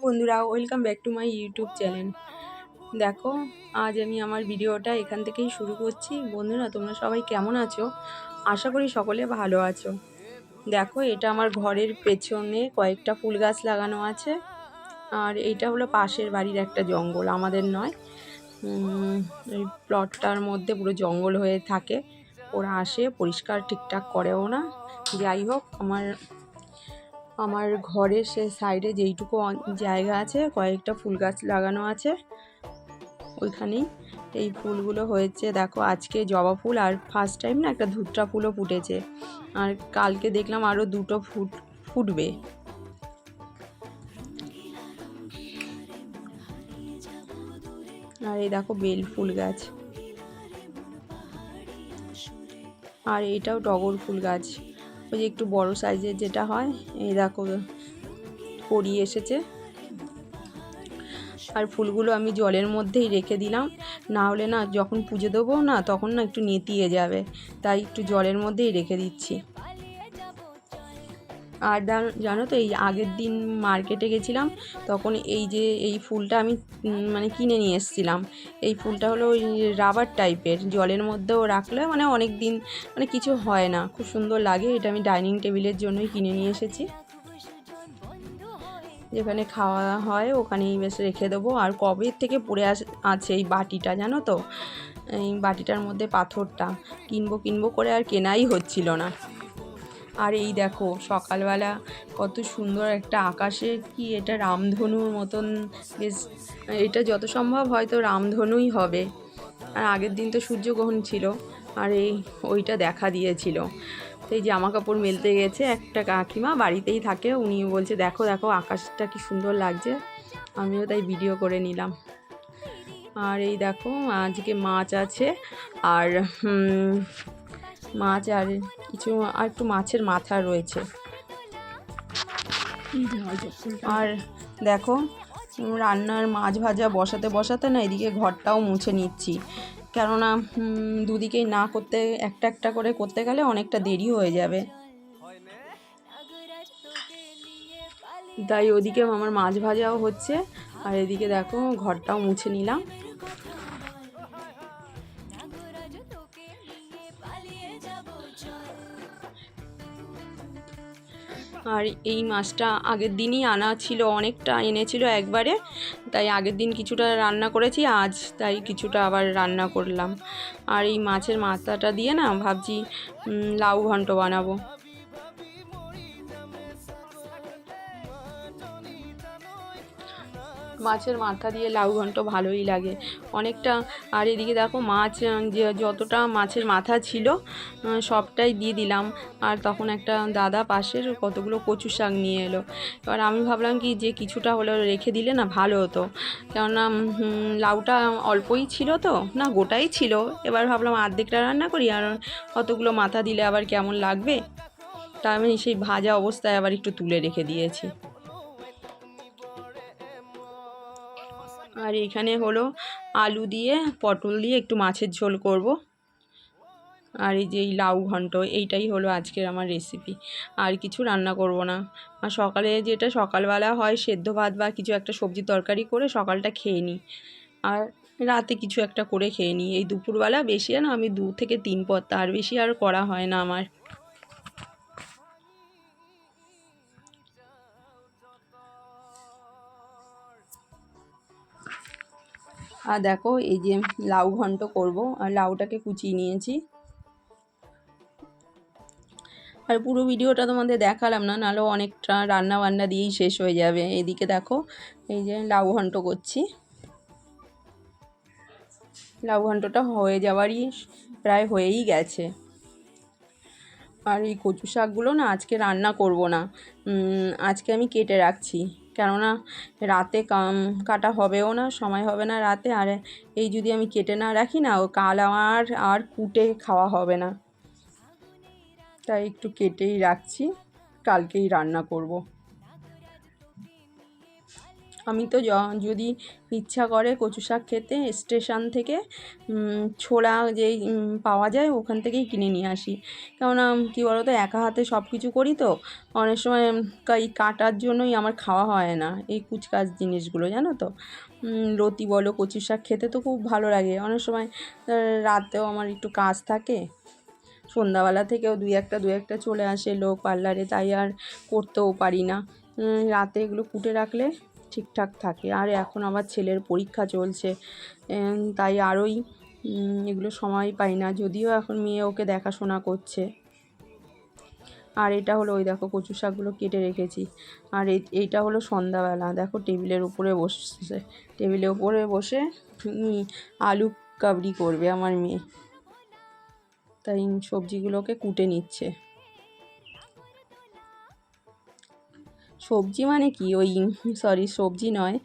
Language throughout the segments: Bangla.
বন্ধুরা, welcome back to my YouTube channel. দেখো, আজ আমি আমার ভিডিওটা এখান থেকেই শুরু করছি। বন্ধুরা, তোমরা সবাই কেমন আছো? আশা করি সকলে ভালো আছো। দেখো, এটা আমার ঘরের পেছনে কয়েকটা ফুল গাছ লাগানো আছে। আর এইটা হলো পাশের বাড়ির একটা জঙ্গল, আমাদের নয়। এই প্লটটার মধ্যে পুরো জঙ্গল হয়ে থাকে। ওরা আসে, পরিষ্কার ঠিকঠাক করেও না। যাই হোক, আমার ঘরের সে সাইডে যেইটুকু জায়গা আছে কয়েকটা ফুল গাছ লাগানো আছে, ওইখানেই এই ফুলগুলো হয়েছে। দেখো, আজকে জবা ফুল আর ফার্স্ট টাইম না একটা ধুতরা ফুলও ফুটেছে। আর কালকে দেখলাম আরও দুটো ফুটবে। আর এই দেখো বেল ফুল গাছ, আর এইটাও টগর ফুল গাছ। ওই যে একটু বড় সাইজের যেটা হয়, এই দেখো কড়ি এসেছে। আর ফুলগুলো আমি জলের মধ্যেই রেখে দিলাম, না হলে না যখন পুজো দেবো না তখন না একটু নেতিয়ে যাবে, তাই একটু জলের মধ্যেই রেখে দিচ্ছি। আর জানো তো, এই আগের দিন মার্কেটে গেছিলাম, তখন এই ফুলটা আমি মানে কিনে নিয়ে এসেছিলাম। এই ফুলটা হলো ওই রাবার টাইপের, জলের মধ্যেও রাখলে মানে অনেক দিন মানে কিছু হয় না, খুব সুন্দর লাগে। এটা আমি ডাইনিং টেবিলের জন্যই কিনে নিয়ে এসেছি। যেখানে খাওয়া হয় ওখানেই বেশ রেখে দেবো। আর কবে থেকে পড়ে আছে এই বাটিটা, জানো তো, এই বাটিটার মধ্যে পাথরটা কিনবো করে আর কেনাই হচ্ছিল না। আর এই দেখো, সকালবেলা কত সুন্দর একটা আকাশে কি এটা রামধনুর মতন, বেশ এটা যত সম্ভব হয়তো রামধনুই হবে। আর আগের দিন তো সূর্যগ্রহণ ছিল, আর ওইটা দেখা দিয়েছিল। তো এই জামা কাপড় মেলতে গেছে একটা কাকিমা, বাড়িতেই থাকে, উনি বলছে দেখো দেখো আকাশটা কি সুন্দর লাগছে। আমিও তাই ভিডিও করে নিলাম। আর এই দেখো, আজকে মাছ আছে, আর মাছ আর কিছু, আর একটু মাছের মাথা রয়েছে। আর দেখো, রান্নার মাছ ভাজা বসাতে না এদিকে ঘরটাও মুছে নিচ্ছি, কেননা দুদিকেই না করতে একটা একটা করে করতে গেলে অনেকটা দেরি হয়ে যাবে। তাই ওদিকে আমার মাছ ভাজাও হচ্ছে, আর এদিকে দেখো ঘরটাও মুছে নিলাম। আর এই মাছটা আগের দিনই আনা ছিল, অনেকটা এনেছিল একবারে, তাই আগের দিন কিছুটা রান্না করেছি, আজ তাই কিছুটা আবার রান্না করলাম। আর এই মাছের মাথাটা দিয়ে না ভাবছি লাউ ঘন্ট বানাবো। মাছের মাথা দিয়ে লাউ ঘন্ট ভালোই লাগে অনেকটা। আর এদিকে দেখো, মাছ যে যতটা মাছের মাথা ছিল সবটাই দিয়ে দিলাম। আর তখন একটা দাদা পাশের কতগুলো কচু শাক নিয়ে এলো। এবার আমি ভাবলাম কি যে কিছুটা হলে রেখে দিলে না ভালো হতো, কেননা লাউটা অল্পই ছিল তো, না গোটাই ছিল। এবার ভাবলাম অর্ধেকটা রান্না করি, আর কতগুলো মাথা দিলে আবার কেমন লাগবে, তা আমি সেই ভাজা অবস্থায় আবার একটু তুলে রেখে দিয়েছি। আর এখানে হলো আলু দিয়ে পটল দিয়ে একটু মাছের ঝোল করব। আর এই যে এই লাউ ঘন্ট, এইটাই হলো আজকের আমার রেসিপি, আর কিছু রান্না করব না। আর সকালে যেটা সকালবেলা হয় সেদ্ধ ভাত বা কিছু একটা সবজি তরকারি করে সকালটা খেয়ে নিই, আর রাতে কিছু একটা করে খেয়ে নিই। এই দুপুরবেলা বেশি না, আমি 2 থেকে 3 পদ, তার বেশি আর করা হয় না আমার। আর দেখো, এই যে লাউ ঘন্ট করব, আর লাউটাকে কুচিয়ে নিয়েছি। আর পুরো ভিডিওটা তোমাদের দেখালাম না, নাহলে অনেকটা রান্না বান্না দিয়েই শেষ হয়ে যাবে। এদিকে দেখো, এই যে লাউ ঘন্ট করছি। লাউ ঘন্টটা হয়ে যাওয়ারই প্রায় হয়েই গেছে। আর এই কচু শাকগুলো না আজকে রান্না করব না, আজকে আমি কেটে রাখছি, কেননা রাতে কাটা হবেও না, সময় হবে না রাতে। আর এই যদি আমি কেটে না রাখি না, ও কাল আমার আর কুটে খাওয়া হবে না, তাই একটু কেটেই রাখছি, কালকেই রান্না করব। আমি তো যদি ইচ্ছা করে কচু শাক খেতে স্টেশন থেকে ছোলা যেই পাওয়া যায় ওখান থেকেই কিনে নিয়ে আসি। কেননা কী বলো তো, একা হাতে সব কিছু করি তো অনেক সময় এই কাটার জন্যই আমার খাওয়া হয় না এই কুচকাচ জিনিসগুলো, জানো তো। লতি বলো, কচু শাক খেতে তো খুব ভালো লাগে। অনেক সময় রাতেও আমার একটু কাজ থাকে, সন্ধ্যাবেলা থেকেও দু একটা চলে আসে লোক পার্লারে, তাই আর করতেও পারি না। রাতে এগুলো কুটে রাখলে ঠিকঠাক থাকে। আর এখন আবার ছেলের পরীক্ষা চলছে, তাই আরোই এগুলো সময় পাই না, যদিও এখন মেয়ে ওকে দেখাশোনা করছে। আর এটা হলো ওই দেখো কচু শাকগুলো কেটে রেখেছি। আর এইটা হলো সন্ধ্যাবেলা, দেখো টেবিলের উপরে বসছে, টেবিলের উপরে বসে আলু কাবলি করবে আমার মেয়ে, তাই সবজিগুলোকে কুটে নিচ্ছে। সবজি মানে কি, ওই সবজি নয়,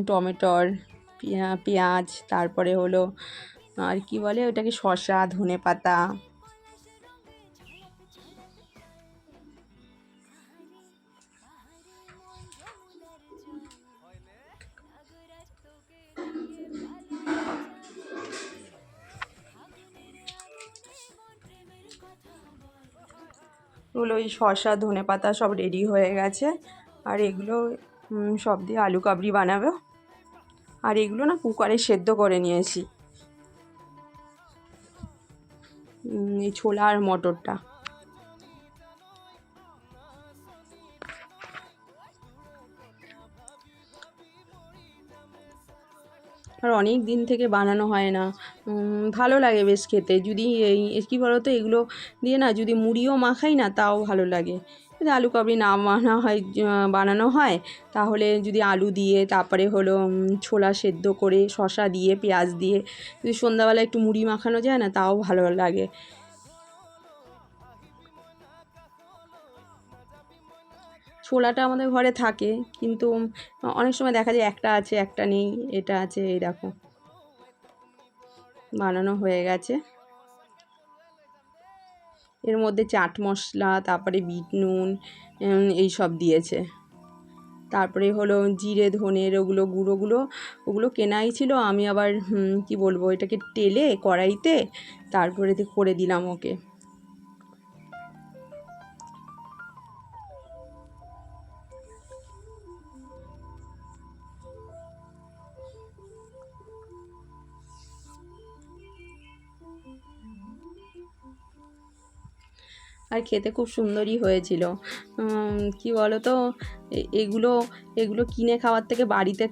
টমেটোর পেঁয়াজ, তারপরে হলো আর কি বলে ওটাকে, শসা, ধনেপাতা, ওই শসা ধনেপাতা সব রেডি হয়ে গেছে। আর এগুলো সব দিয়ে আলু কাবলি বানাবো। আর এগুলো না কুকারে সেদ্ধ করে নিয়েছি, এই ছোলা আর মটরটা। আর অনেক দিন থেকে বানানো হয় না, ভালো লাগে বেশ খেতে। যদি এই কী বলো তো, এগুলো দিয়ে না যদি মুড়িও মাখাই না তাও ভালো লাগে। যদি আলু কাবলি না বানানো হয় তাহলে যদি আলু দিয়ে, তারপরে হলো ছোলা সেদ্ধ করে শসা দিয়ে পেঁয়াজ দিয়ে যদি সন্ধ্যাবেলা একটু মুড়ি মাখানো যায় না তাও ভালো লাগে। ছোলাটা আমাদের ঘরে থাকে, কিন্তু অনেক সময় দেখা যায় একটা আছে একটা নেই, এটা আছে। এই দেখো বানানো হয়ে গেছে। এর মধ্যে চাট মশলা, তারপরে বিট নুন এই সব দিয়েছে। তারপরে হলো জিরে ধনের গুঁড়োগুলো ওগুলো কেনাই ছিল। আমি আবার কি বলবো, এটাকে টেলে কড়াইতে তারপরে করে দিলাম ওকে। আর খেতে খুব সুন্দরই হয়েছিল। কি বলো তো, এগুলো এগুলো কিনে খাওয়ার থেকে বাড়িতে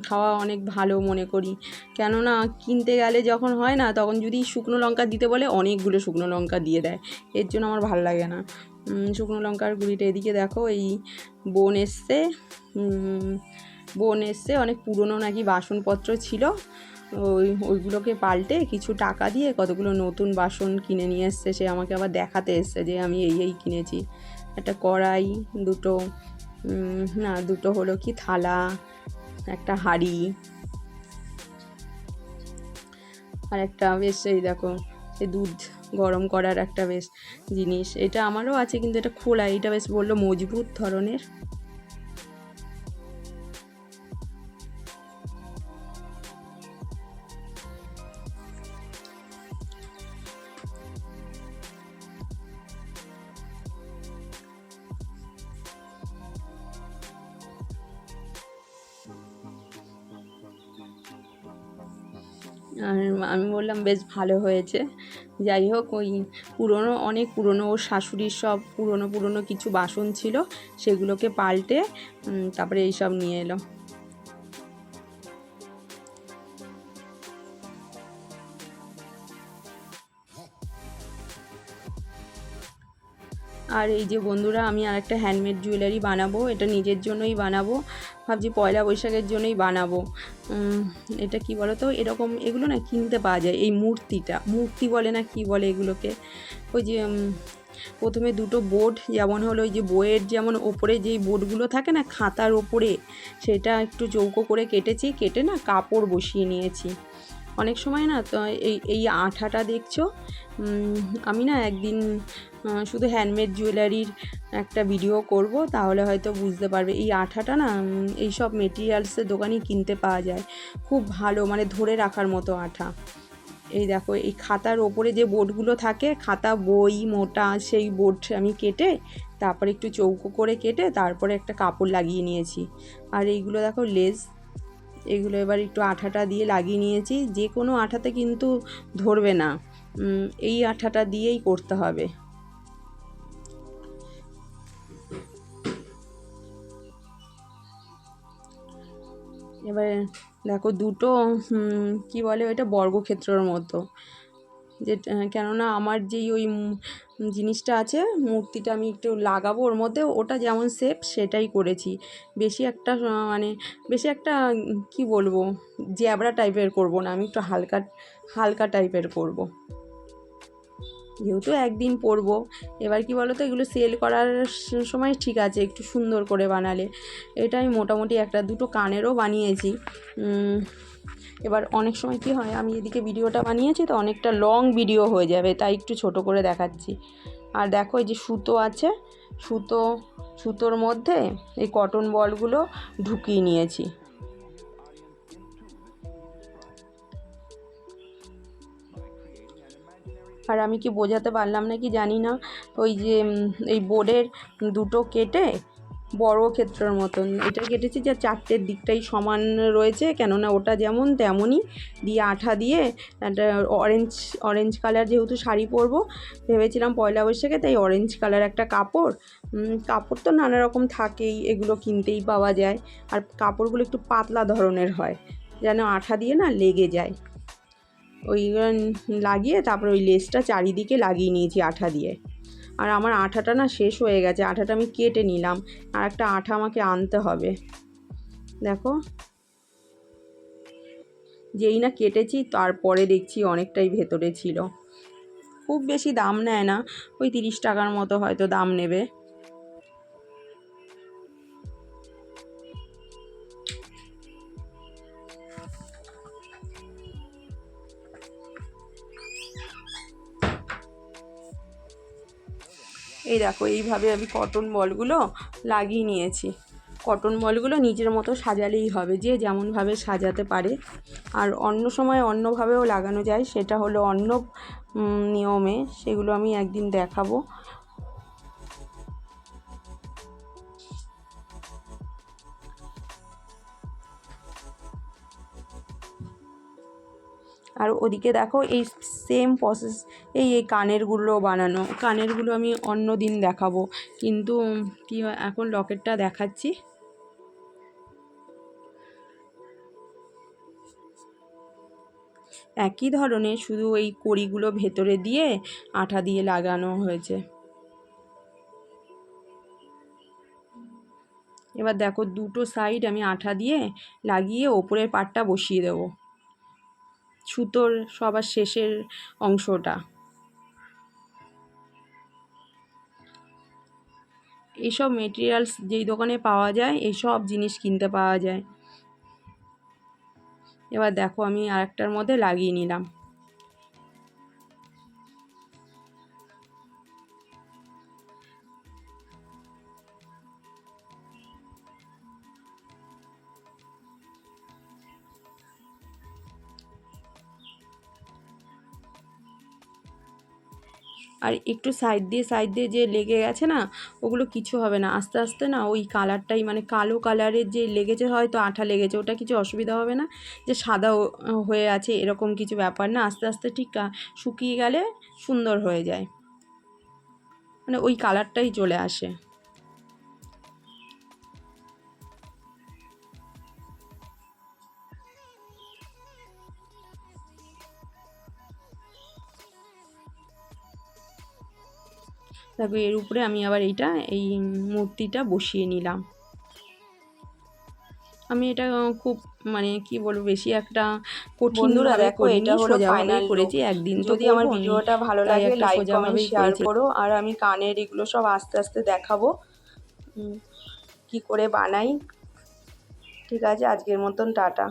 খাওয়া অনেক ভালো মনে করি। কেননা কিনতে গেলে যখন হয় না, তখন যদি শুকনো লঙ্কা দিতে বলে অনেকগুলো শুকনো লঙ্কা দিয়ে দেয়, এর জন্য আমার ভালো লাগে না শুকনো লঙ্কার গুঁড়িটা। এদিকে দেখো এই বোন এসছে, অনেক পুরনো নাকি বাসনপত্র ছিল, ওইগুলোকে পাল্টে কিছু টাকা দিয়ে কতগুলো নতুন বাসন কিনে নিয়ে এসছে। সে আমাকে আবার দেখাতে এসছে যে আমি এই কিনেছি। একটা কড়াই, দুটো হলো কি থালা, একটা হাঁড়ি, আর একটা বেশ এই দেখো এই দুধ গরম করার একটা বেশ জিনিস। এটা আমারও আছে, কিন্তু এটা খোলা, এটা বেশ বললো মজবুত ধরনের। আর আমি বললাম বেশ ভালো হয়েছে। যাই হোক, ওই অনেক পুরনো ওর শাশুড়ির সব পুরনো কিছু বাসন ছিল, সেগুলোকে পাল্টে তারপরে এইসব নিয়ে এলো। আর এই যে বন্ধুরা, আমি আর একটা হ্যান্ডমেড জুয়েলারি বানাবো, এটা নিজের জন্যই বানাবো, ভাবছি পয়লা বৈশাখের জন্যই বানাবো। এটা কি বলো তো, এরকম এগুলো না কিনতে পাওয়া যায়, এই মূর্তি বলে না কি বলে এগুলোকে, ওই যে প্রথমে দুটো বোর্ড, যেমন হলো ওই যে বইয়ের যেমন ওপরে যেই বোর্ডগুলো থাকে না খাতার ওপরে, সেটা একটু চৌকো করে কেটেছি, কেটে না কাপড় বসিয়ে নিয়েছি। অনেক সময় না তো এই আঠাটা দেখছো, আমি না একদিন শুধু হ্যান্ডমেড জুয়েলারির একটা ভিডিও করব, তাহলে হয়তো বুঝতে পারবে। এই আঠাটা না এই সব মেটেরিয়ালসের দোকানেই কিনতে পাওয়া যায়, খুব ভালো, মানে ধরে রাখার মতো আঠা। এই দেখো, এই খাতার ওপরে যে বোর্ডগুলো থাকে, খাতা বই মোটা, সেই বোর্ড আমি কেটে তারপরে একটু চৌকো করে কেটে তারপরে একটা কাপড় লাগিয়ে নিয়েছি। আর এইগুলো দেখো লেস, এগুলো এবার একটু আঠাটা দিয়ে লাগিয়ে নিয়েছি। যে কোনো আঠাতে কিন্তু ধরবে না, এই আঠাটা দিয়েই করতে হবে। এবারে দেখো দুটো কি বলে ওইটা, বর্গক্ষেত্রের মতো, যে কেননা আমার যেই ওই জিনিসটা আছে, মূর্তিটা আমি একটু লাগাবো ওর মধ্যে, ওটা যেমন শেপ সেটাই করেছি। বেশি একটা মানে বেশি একটা কি বলবো, জ্যাবরা টাইপের করব না, আমি একটু হালকা হালকা টাইপের করব, যেহেতু একদিন পরবো। এবার কি বলো তো, এগুলো সেল করার সময় ঠিক আছে একটু সুন্দর করে বানালে। এটা আমি মোটামুটি একটা দুটো কানেরও বানিয়েছি। এবার অনেক সময় কি হয়, আমি এদিকে ভিডিওটা বানিয়েছি তো অনেকটা লং ভিডিও হয়ে যাবে, তাই একটু ছোট করে দেখাচ্ছি। আর দেখো এই যে সুতো আছে, সুতোর মধ্যে এই কটন বলগুলো ঢুকিয়ে নিয়েছি। আর আমি কি বোঝাতে পারলাম না কি জানি না, ওই যে এই বোর্ডের দুটো কেটে বর্গক্ষেত্রের মতন এটা কেটেছি, যে চারটের দিকটাই সমান রয়েছে, কেননা ওটা যেমন তেমনই দিয়ে আঠা দিয়ে একটা অরেঞ্জ কালার, যেহেতু শাড়ি পরবো ভেবেছিলাম পয়লা বৈশাখে, তাই অরেঞ্জ কালার একটা কাপড় তো নানা রকম থাকেই, এগুলো কিনতেই পাওয়া যায়। আর কাপড়গুলো একটু পাতলা ধরনের হয়, যেন আঠা দিয়ে না লেগে যায়। ওই লাগিয়ে তারপর ওই লেসটা চারিদিকে লাগিয়ে নিয়েছি আঠা দিয়ে। আর আমার আঠাটা না শেষ হয়ে গেছে, আঠাটা আমি কেটে নিলাম, আর একটা আঠা আমাকে আনতে হবে। দেখো, যেই না কেটেছি তারপরে দেখছি অনেকটাই ভেতরে ছিল। খুব বেশি দাম নেয় না, ওই 30 টাকার মতো হয়তো দাম নেবে। এই দেখো, এইভাবে আমি কটন বলগুলো লাগিয়ে নিয়েছি। কটন বলগুলো নিজের মতো সাজালেই হবে, যে যেমনভাবে সাজাতে পারে। আর অন্য সময় অন্যভাবেও লাগানো যায়, সেটা হলো অন্য নিয়মে, সেগুলো আমি একদিন দেখাবো। আর ওদিকে দেখো এই সেম প্রসেস, এই কানেরগুলো বানানো, কানেরগুলো আমি অন্য দিন দেখাবো, কিন্তু কি হয় এখন লকেটটা দেখাচ্ছি। একই ধরনের, শুধু এই কড়িগুলো ভেতরে দিয়ে আঠা দিয়ে লাগানো হয়েছে। এবার দেখো দুটো সাইড আমি আঠা দিয়ে লাগিয়ে ওপরের পাটটা বসিয়ে দেবো, সুতোর সবার শেষের অংশটা। এইসব মেটেরিয়ালস যেই দোকানে পাওয়া যায়, এইসব জিনিস কিনতে পাওয়া যায়। এবার দেখো আমি আরেকটার মধ্যে লাগিয়ে নিলাম। আর একটু সাইড দিয়ে যে লেগে গেছে না, ওগুলো কিছু হবে না, আস্তে আস্তে না ওই কালারটাই, মানে কালো কালারের যে লেগেছে, হয়তো আঠা লেগেছে, ওটা কিছু অসুবিধা হবে না। যে সাদা হয়ে আছে এরকম কিছু ব্যাপার না, আস্তে আস্তে ঠিক শুকিয়ে গেলে সুন্দর হয়ে যায়, মানে ওই কালারটাই চলে আসে। তারপর এর উপরে আমি আবার এই মূর্তিটা বসিয়ে নিলাম। আমি এটা খুব, মানে কি বলবো, বেশি একটা কঠিন ভাবে করিনি, সোজাভাবেই করেছি। একদিন তো যদি আমার ভিডিওটা ভালো লাগে লাইক কমেন্ট শেয়ার করো। আর আমি কানের এগুলো সব আস্তে আস্তে দেখাবো কি করে বানাই। ঠিক আছে, আজকের মতন টাটা।